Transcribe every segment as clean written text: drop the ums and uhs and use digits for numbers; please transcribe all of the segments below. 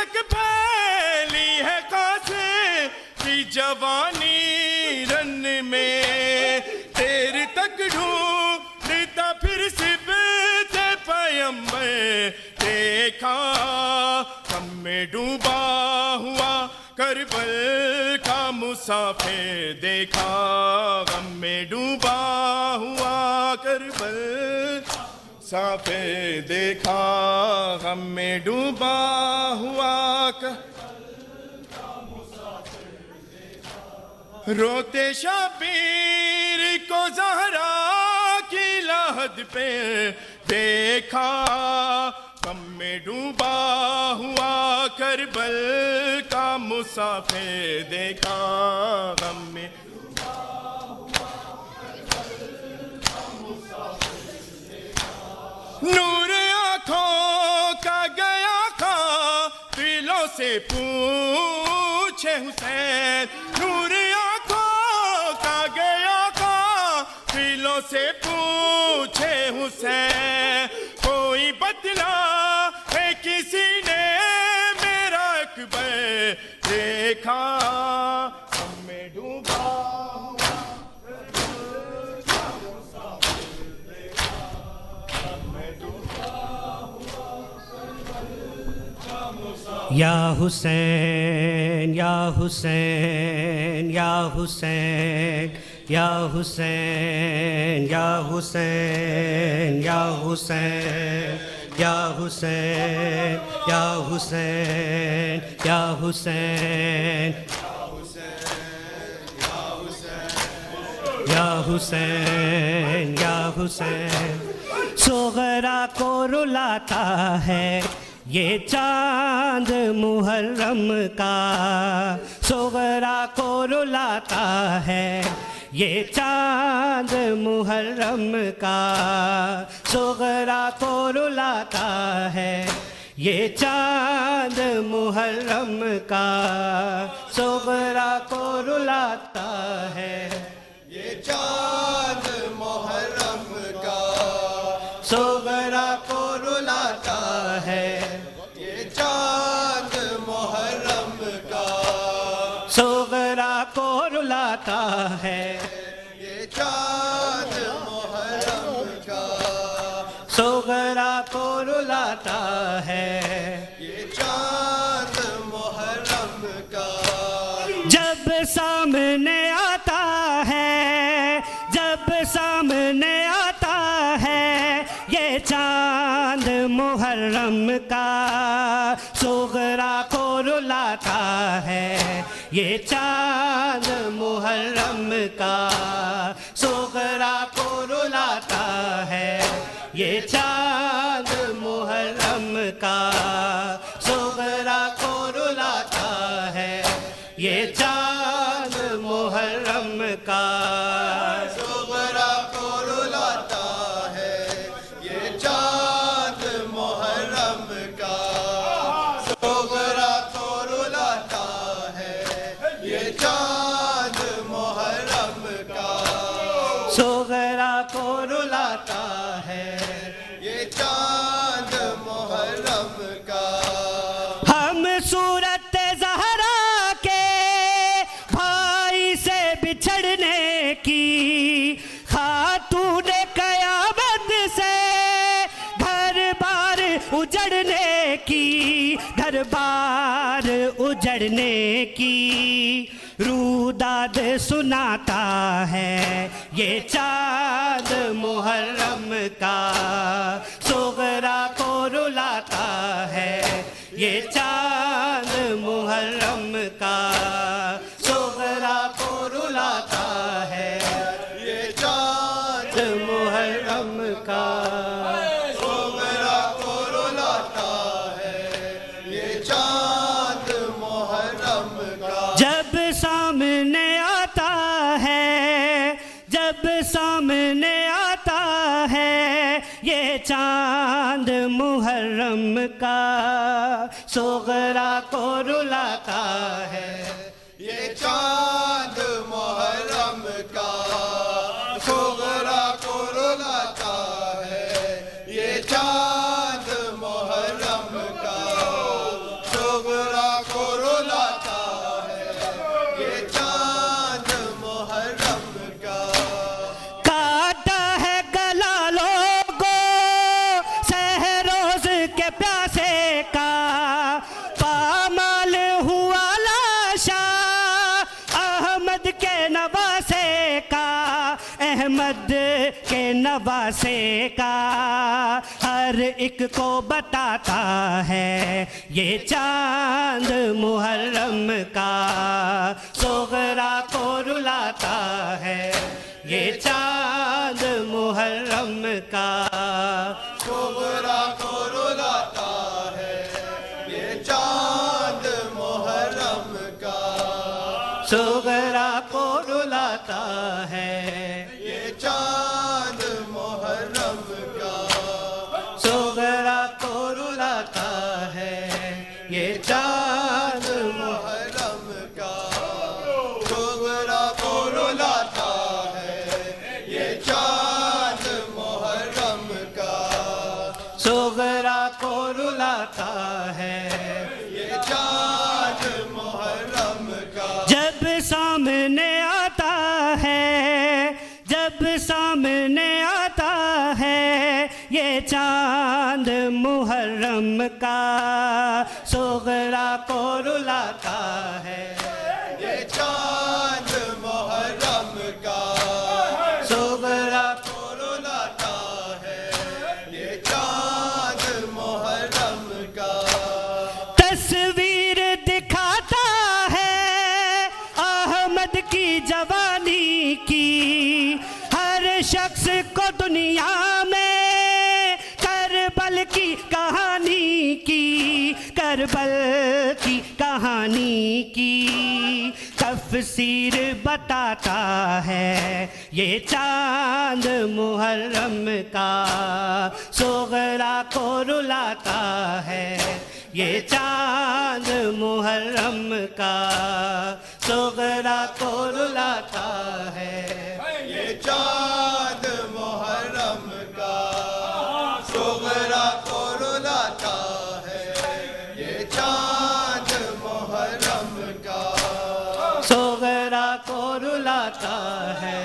تک پھیلی ہے قاسم کی جوانی رن میں، دیر تک ڈھونڈتا پھر صفت پیمبر، دیکھا غم میں ڈوبا ہوا کربل کا مسافر، دیکھا غم میں ڈوبا ہوا کربل مسافر، دیکھا غم میں ڈوبا ہوا روتے شبیر کو زہرا کی لحد پہ دیکھا، غم میں ڈوبا ہوا کربل کا مسافر، دیکھا غم میں ڈوبا ہوا کربل کا مسافر، نور آنکھوں کا گیا قافلوں سے پوچھے حسین، نور آنکھوں کا گیا قافلوں سے پوچھے حسین، کوئی بتلا ہے کسی نے میرا اکبر، دیکھا غم میں ڈوبا ہوا کربل کا مسافر، دیکھا غم میں ڈوبا ہوا کربل کا مسافر۔ یا حسین یا حسین یا حسین یا حسین یا حسین یا حسین یا حسین یا حسین یا حسین یا حسین یا حسین، صغرا کو رلاتا ہے یہ چاند محرم کا، صغرا کو رلاتا ہے یہ چاند محرم کا، صغرا کو رلاتا ہے یہ چاند محرم کا، صغرا کو رلاتا ہے یہ چاند محرم کا، صغرا کو رلاتا ہے یہ چاند محرم کا، صغرا کو رلاتا ہے یہ چاند محرم کا، صغرا کو رلاتا ہے یہ چاند محرم کا، جب سامنے آتا ہے، جب سامنے آتا ہے یہ چاند محرم کا، صغرا کو رلاتا ہے یہ چاند محرم کا، صغرا کو رلاتا ہے یہ چاند محرم کا، صغرا کو رلاتا ہے یہ چاند محرم کا، صغرا کو رلاتا ہے یہ چاند محرم کا، صغرا کو رلاتا ہے یہ چاند محرم کا، صغرا کو رلاتا ہے یہ چاند محرم کا، ہم صورت زہرا کے بھائی سے بچھڑنے کی، خاتون قیامت سے گھر بار اجڑنے کی، گھر بار اجڑنے کی، روداد سناتا ہے یہ چاند محرم کا، صغرا کو رلاتا ہے یہ چاند محرم کا، صغرا کو رلاتا ہے یہ چاند محرم کا، صغرا کو رلاتا ہے یہ چاند محرم کا، جب سامنے آتا ہے، جب سامنے آتا ہے یہ چاند محرم کا، صغرا کو رلاتا ہے یہ چاند محرم کا، صغرا کو رلاتا ہے یہ چاند محرم کا، صغرا کا احمد کے نواسے کا ہر ایک کو بتاتا ہے یہ چاند محرم کا صغرا کو رلاتا ہے یہ چاند محرم کا صغرا کو رلاتا ہے یہ چاند محرم کا صغرا کو رلاتا ہے یہ چاند محرم کا صغرا کو رلاتا ہے یہ چاند محرم کا صغرا کو رلاتا ہے یہ چاند محرم کا صغرا کو رلاتا ہے یہ چاند محرم کا جب سامنے آتا ہے جب سامنے آتا ہے یہ چاند محرم کا صغرا کو رلاتا ہے یہ چاند محرم کا صغرا کو رلاتا ہے یہ چاند محرم کا تصویر دکھاتا ہے احمد کی جوانی کی ہر شخص کو دنیا میں کربل کی کہانی کی کربل کی کہانی کی تفسیر بتاتا ہے یہ چاند محرم کا صغرا کو رلاتا ہے یہ چاند محرم کا صغرا کو رلاتا ہے یہ چاند محرم کا صغرا کو رلاتا ہے یہ چاند محرم کا صغرا کو رلاتا ہے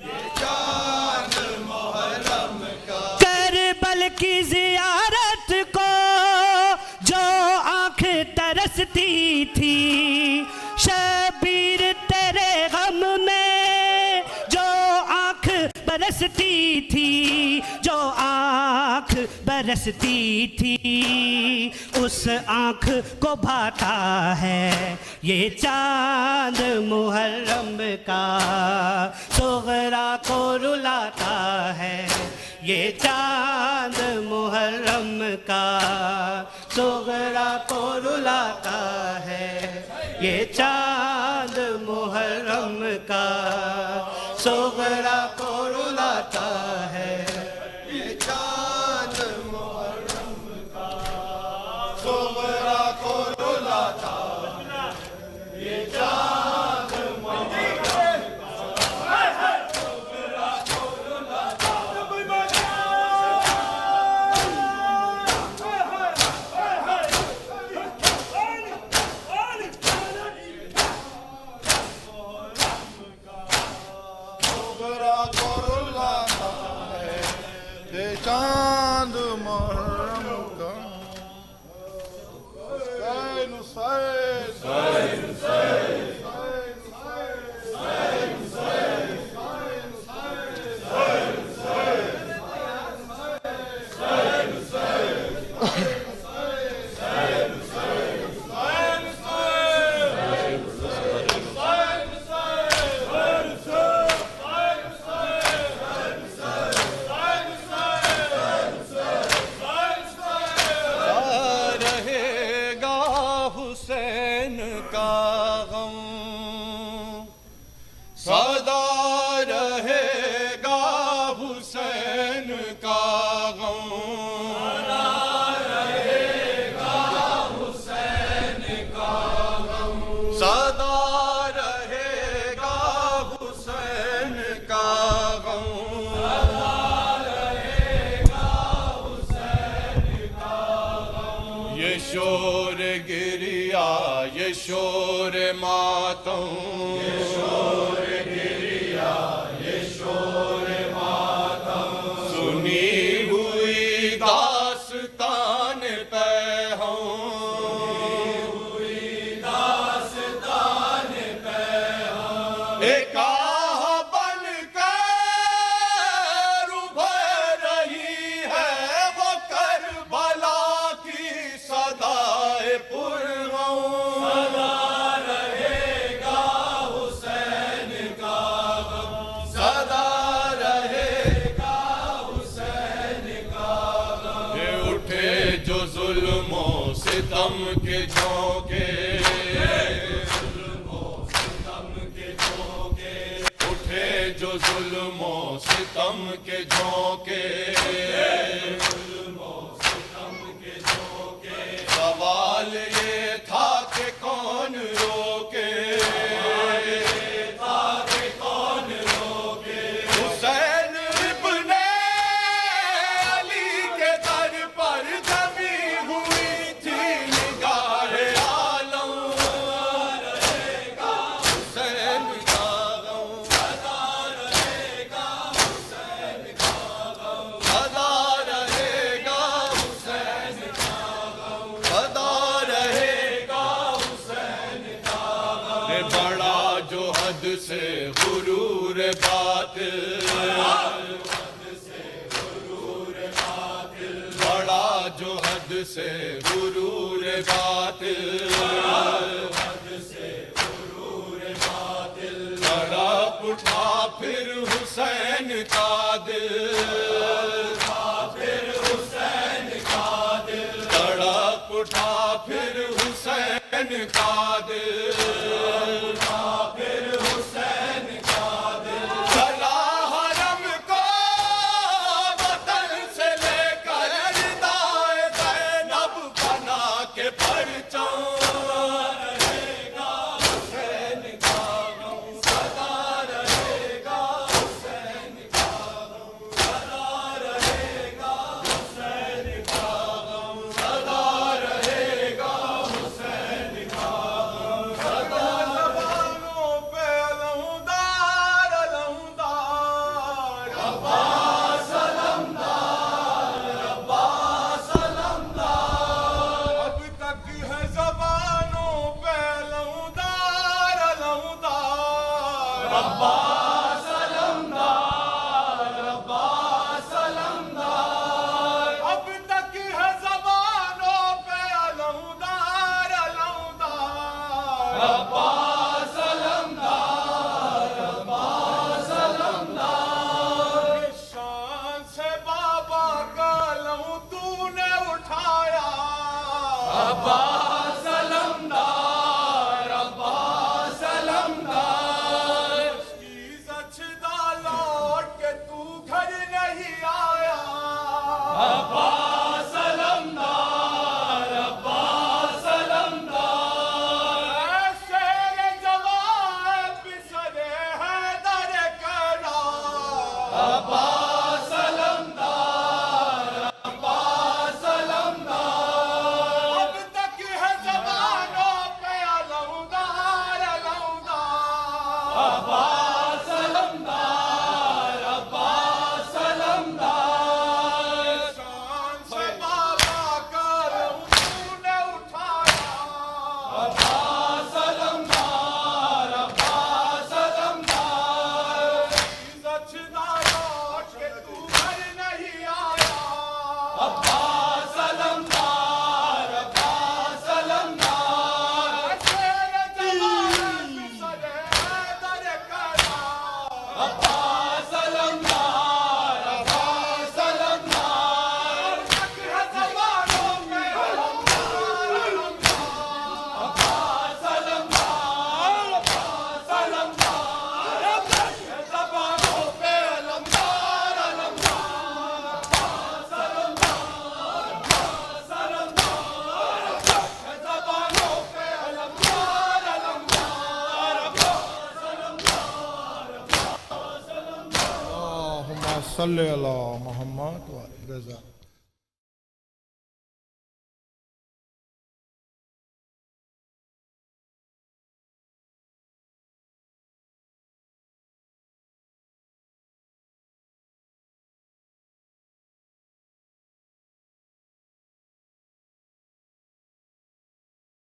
یہ چاند محرم کا کربل کی زیارت کو جو آنکھ ترستی تھی شبیر تیرے غم میں جو آنکھ برستی تھی جو آنکھ برستی تھی اس آنکھ کو بھاتا ہے یہ چاند محرم کا صغرا کو رلاتا ہے یہ چاند محرم کا صغرا کو رلاتا ہے یہ چاند محرم کا صغرا کو رلاتا ہے یہ چاند محرم کا صغرا کو رلاتا ہے یہ چاند محرم کا صغرا کو رلاتا صغرا کو رلاتا ہے یہ چاند محرم کا حسین حسین رہے گا حسین کا غم سدا رہے گا حسین کا غم رہے گا حسین کا غم سدا رہے گا حسین کا غم یہ شور گریا یہ شور ماتم یہ شور گریا یہ شور ماتم سنی ہوئی داستان پہ ہوئی داستان پہ ایک ستم کے جھونکے اٹھے جو ظلم و ستم کے جھونکے سوال یہ تھا کہ کون روکے حسین ابن علی کے در پر جمی ہوئی تھی نگاہ عالم حسین کا غم سدا رہے گا حسین کا غم سدا رہے گا حسین کا غم سدا رہے گا حسین کا غم بڑا جو حد سے غرور باطل بڑا جو حد سے غرور باطل تڑپ اٹھا پھر حسین کا دل تڑپ اٹھا پھر حسین کا دل چلا حرم کو وطن سے لے کر ردائے زینب بنا کے پرچم رہے گا حسین کا غم سدا رہے گا حسین کا غم سدا رہے گا حسین کا غم سدا رہے گا حسین کا غم سدا زبانوں پہ علمدار علمدار عباس علمدار عباس علمدار اب تک ہے زبانوں پہ علمدار علمدار عباس علمدار عباس علمدار اب تک ہے زبانوں پہ علمدار علمدار عباس علمدار عباس علمدار شان سے بابا کا علم تو نے اٹھایا عباس علمدار عباس علمدار کی سچدا لوٹ کے تو گھر نہیں آیا عباس علمدار عباس علمدار شیر جوان پسر حیدر کرا عباس علمدار عباس علمدار اب تک ہے زبانوں پہ علمدار علمدار عباس علمدار عباس علمدار شان سے بابا کا علم تو نے اٹھایا عباس علمدار عباس علمدار سچدا لوٹ کے تو گھر نہیں آیا عباس علمدار عباس علمدار شیر جوان پسر حیدر کرا عباس علمدار عباس علمدار تک ہے زبانوں پہ علمدار علمدار عباس علمدار عباس علمدار زبانوں پہ علمدار علمدار عباس علمدار عباس علمدار زبانوں پہ علمدار علمدار عباس علمدار اللهم صل على محمد وعلى